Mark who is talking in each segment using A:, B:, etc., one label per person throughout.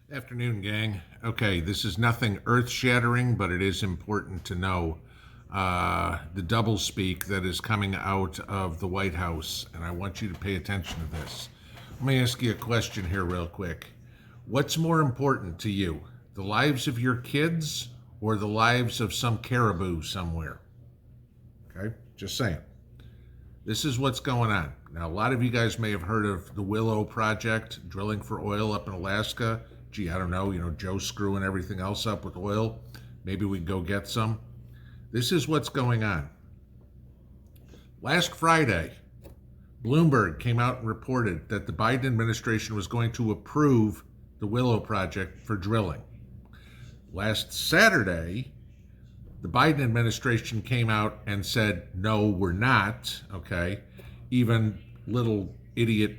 A: Afternoon, gang. Okay, this is nothing earth-shattering, but it is important to know the doublespeak that is coming out of the White House, and I want you to pay attention to this. Let me ask you a question here real quick. What's more important to you, the lives of your kids or the lives of some caribou somewhere? Okay, just saying. This is what's going on. Now, a lot of you guys may have heard of the Willow Project, drilling for oil up in Alaska. Gee, I don't know, Joe screwing everything else up with oil. Maybe we can go get some. This is what's going on. Last Friday, Bloomberg came out and reported that the Biden administration was going to approve the Willow Project for drilling. Last Saturday, the Biden administration came out and said, no, we're not, okay? Even little idiot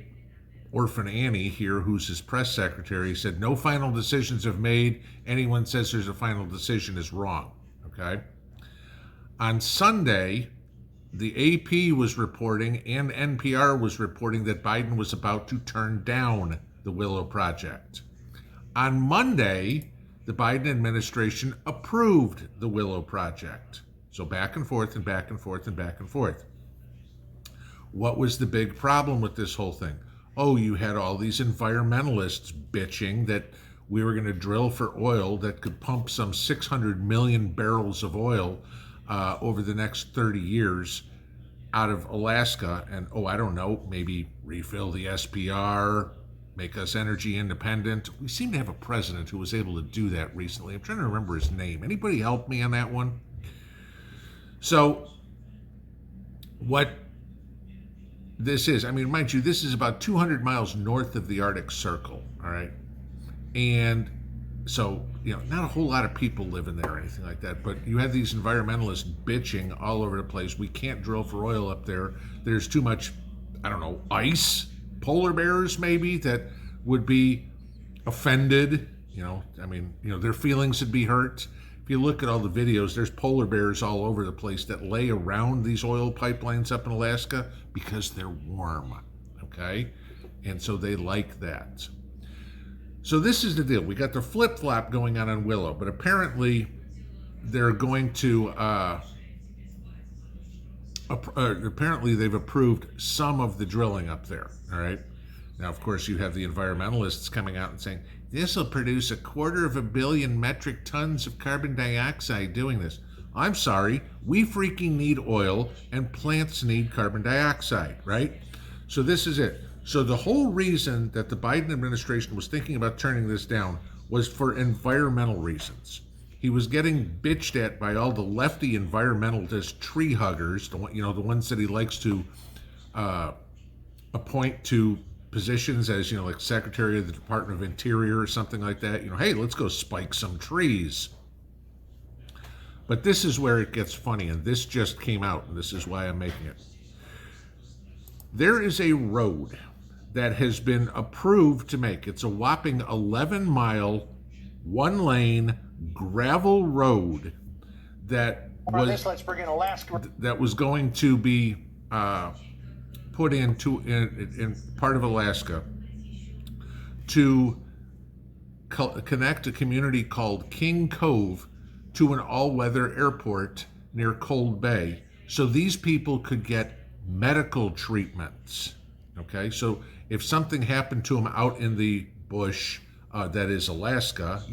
A: Orphan Annie here, who's his press secretary, said no final decisions have made. Anyone says there's a final decision is wrong, okay? On Sunday, the AP was reporting and NPR was reporting that Biden was about to turn down the Willow Project. On Monday, the Biden administration approved the Willow Project. So back and forth and back and forth and back and forth. What was the big problem with this whole thing? Oh, you had all these environmentalists bitching that we were going to drill for oil that could pump some 600 million barrels of oil over the next 30 years out of Alaska. And, I don't know, maybe refill the SPR, make us energy independent. We seem to have a president who was able to do that recently. I'm trying to remember his name. Anybody help me on that one? So what this is, mind you, this is about 200 miles north of the Arctic Circle, all right? And so, not a whole lot of people live in there or anything like that, but you have these environmentalists bitching all over the place. We can't drill for oil up there. There's too much, ice, polar bears maybe, that would be offended. Their feelings would be hurt. If you look at all the videos, there's polar bears all over the place that lay around these oil pipelines up in Alaska because they're warm, okay? And so they like that. So this is the deal. We got the flip-flop going on Willow, but apparently they're going to, apparently they've approved some of the drilling up there, all right? Now, of course, you have the environmentalists coming out and saying, this will produce 250 million metric tons of carbon dioxide doing this. I'm sorry, we freaking need oil and plants need carbon dioxide, right? So this is it. So the whole reason that the Biden administration was thinking about turning this down was for environmental reasons. He was getting bitched at by all the lefty environmentalist tree huggers, the ones that he likes to appoint to positions as, like Secretary of the Department of Interior or something like that. Hey, let's go spike some trees. But this is where it gets funny, and this just came out, and this is why I'm making it. There is a road that has been approved to make. It's a whopping 11-mile, one-lane gravel road that was going to be put into in part of Alaska to connect a community called King Cove to an all-weather airport near Cold Bay, so these people could get medical treatments. Okay, so if something happened to them out in the bush, that is Alaska,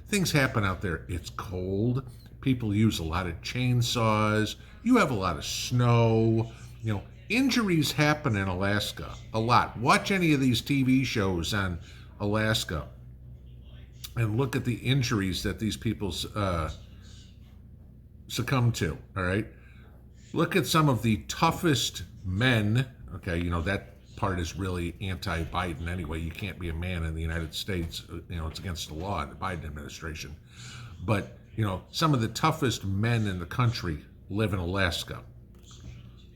A: things happen out there. It's cold. People use a lot of chainsaws. You have a lot of snow. Injuries happen in Alaska a lot. Watch any of these TV shows on Alaska and look at the injuries that these people succumb to, all right? Look at some of the toughest men, okay, that part is really anti-Biden anyway. You can't be a man in the United States. It's against the law in the Biden administration. But, some of the toughest men in the country live in Alaska.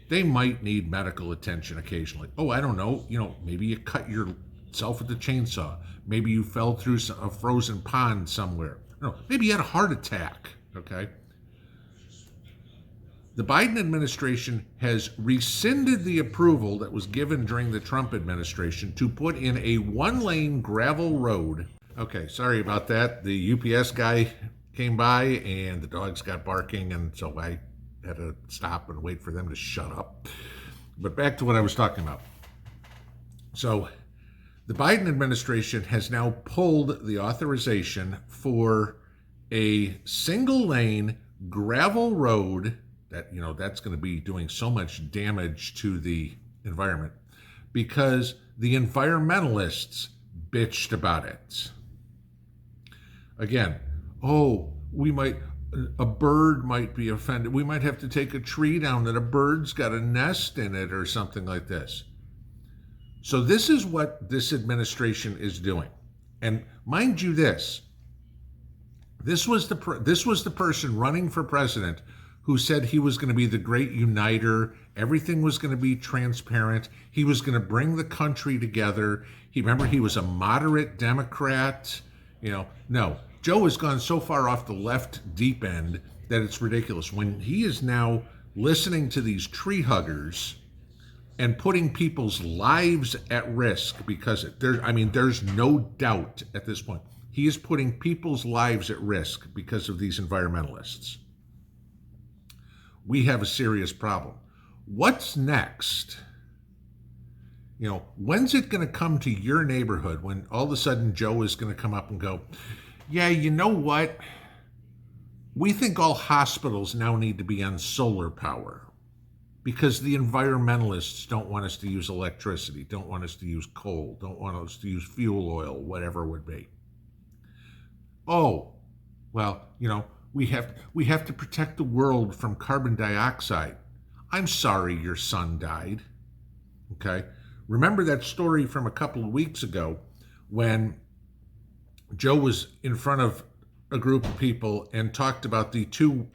A: They might need medical attention occasionally. Oh, I don't know. Maybe you cut yourself with a chainsaw. Maybe you fell through a frozen pond somewhere. No, maybe you had a heart attack, okay? The Biden administration has rescinded the approval that was given during the Trump administration to put in a one-lane gravel road, Okay, sorry about that. The UPS guy came by and the dogs got barking, and so I had to stop and wait for them to shut up. But back to what I was talking about. So the Biden administration has now pulled the authorization for a single lane gravel road that, that's going to be doing so much damage to the environment because the environmentalists bitched about it. Again, a bird might be offended. We might have to take a tree down that a bird's got a nest in it or something like this. So this is what this administration is doing. And mind you this was the person running for president who said he was going to be the great uniter. Everything was going to be transparent. He was going to bring the country together. He was a moderate Democrat. No, Joe has gone so far off the left deep end that it's ridiculous. When he is now listening to these tree huggers and putting people's lives at risk because there's no doubt at this point. He is putting people's lives at risk because of these environmentalists. We have a serious problem. What's next? When's it going to come to your neighborhood when all of a sudden Joe is going to come up and go, yeah, you know what? We think all hospitals now need to be on solar power because the environmentalists don't want us to use electricity, don't want us to use coal, don't want us to use fuel oil, whatever it would be. Oh, well, we have to protect the world from carbon dioxide. I'm sorry your son died. Okay? Remember that story from a couple of weeks ago when Joe was in front of a group of people and talked about the two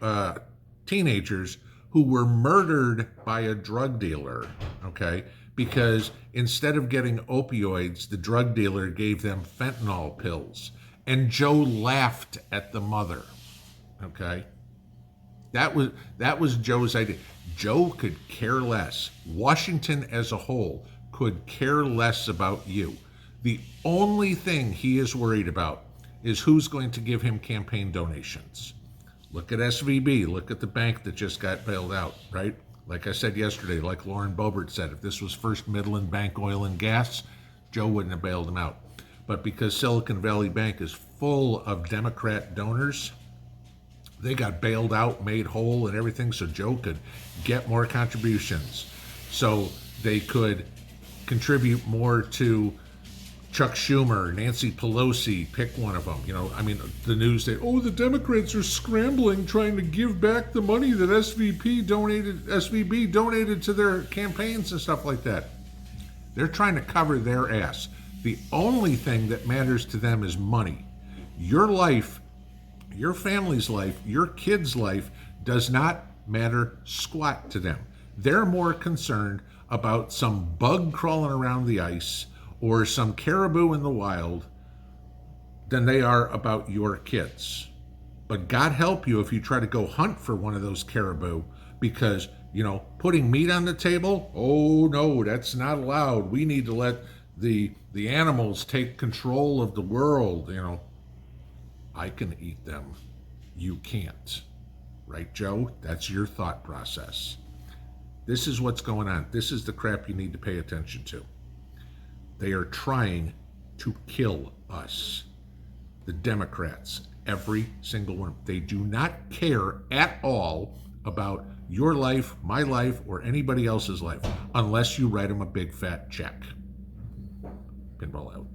A: teenagers who were murdered by a drug dealer, okay? Because instead of getting opioids, the drug dealer gave them fentanyl pills. And Joe laughed at the mother, okay? That was Joe's idea. Joe could care less. Washington as a whole could care less about you. The only thing he is worried about is who's going to give him campaign donations. Look at SVB. Look at the bank that just got bailed out, right? Like I said yesterday, like Lauren Boebert said, if this was First Midland Bank Oil and Gas, Joe wouldn't have bailed him out. But because Silicon Valley Bank is full of Democrat donors, they got bailed out, made whole and everything, so Joe could get more contributions. So they could contribute more to Chuck Schumer, Nancy Pelosi, pick one of them. The news that, the Democrats are scrambling trying to give back the money that SVB donated to their campaigns and stuff like that. They're trying to cover their ass. The only thing that matters to them is money. Your life, your family's life, your kid's life does not matter squat to them. They're more concerned about some bug crawling around the ice or some caribou in the wild than they are about your kids. But God help you if you try to go hunt for one of those caribou because, putting meat on the table, oh no, that's not allowed. We need to let the animals take control of the world. I can eat them. You can't. Right, Joe? That's your thought process. This is what's going on. This is the crap you need to pay attention to. They are trying to kill us. The Democrats, every single one. They do not care at all about your life, my life, or anybody else's life, unless you write them a big fat check. Pinball out.